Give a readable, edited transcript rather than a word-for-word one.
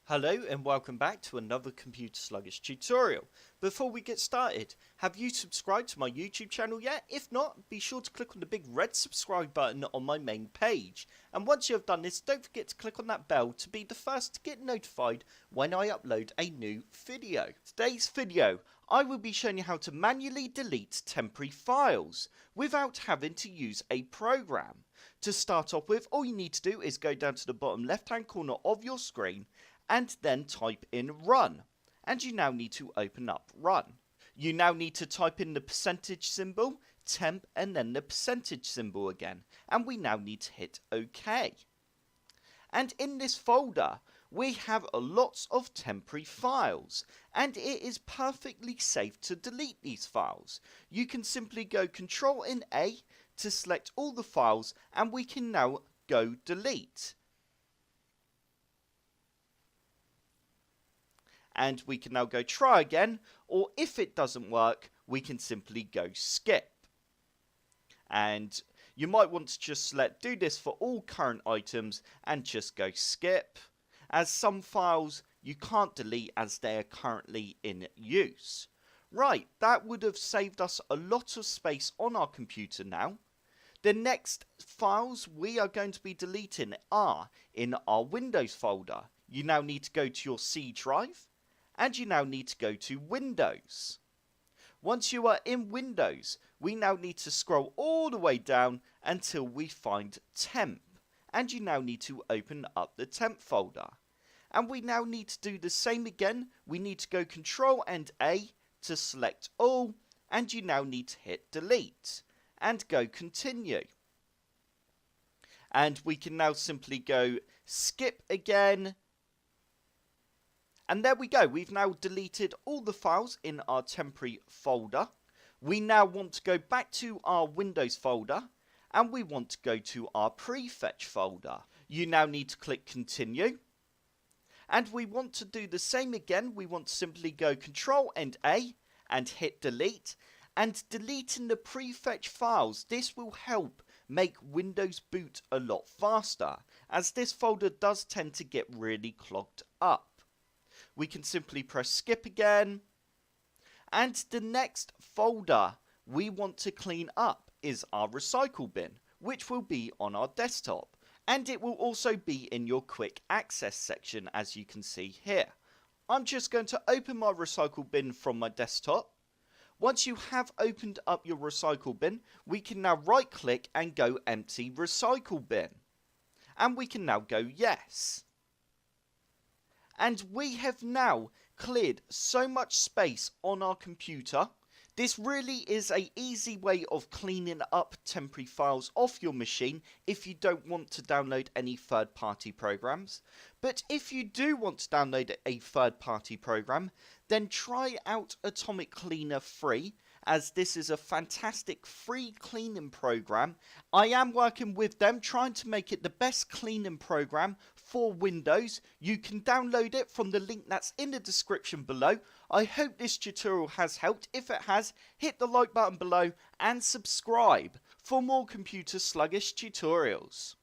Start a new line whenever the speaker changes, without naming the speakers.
Hello and welcome back to another Computer Sluggish tutorial. Before we get started, have you subscribed to my YouTube channel yet? If not, be sure to click on the big red subscribe button on my main page. And once you have done this, don't forget to click on that bell to be the first to get notified when I upload a new video. Today's video, I will be showing you how to manually delete temporary files without having to use a program. To start off with, all you need to do is go down to the bottom left hand corner of your screen and then type in run, and you now need to open up run. You now need to type in the percentage symbol, temp, and then the percentage symbol again, and we now need to hit OK. And in this folder we have lots of temporary files, and it is perfectly safe to delete these files. You can simply go Ctrl and A to select all the files, and we can now go delete. And we can now go try again, or if it doesn't work, we can simply go skip. And you might want to just select do this for all current items and just go skip, as some files you can't delete as they are currently in use. Right, that would have saved us a lot of space on our computer now. The next files we are going to be deleting are in our Windows folder. You now need to go to your C drive, and you now need to go to Windows. Once you are in Windows, we now need to scroll all the way down until we find temp, and you now need to open up the temp folder. And we now need to do the same again. We need to go Ctrl and A to select all, and you now need to hit delete and go continue. And we can now simply go skip again. And there we go, we've now deleted all the files in our temporary folder. We now want to go back to our Windows folder, and we want to go to our prefetch folder. You now need to click continue. And we want to do the same again. We want to simply go Ctrl and A and hit delete. And deleting the prefetch files, this will help make Windows boot a lot faster, as this folder does tend to get really clogged up. We can simply press skip again, and the next folder we want to clean up is our recycle bin, which will be on our desktop, and it will also be in your quick access section, as you can see here. I'm just going to open my recycle bin from my desktop. Once you have opened up your recycle bin, we can now right click and go empty recycle bin, and we can now go yes. And we have now cleared so much space on our computer. This really is an easy way of cleaning up temporary files off your machine if you don't want to download any third-party programs. But if you do want to download a third-party program, then try out Atomic Cleaner free, as this is a fantastic free cleaning program. I am working with them, trying to make it the best cleaning program for Windows. You can download it from the link that's in the description below. I hope this tutorial has helped. If it has, hit the like button below and subscribe for more Computer Sluggish tutorials.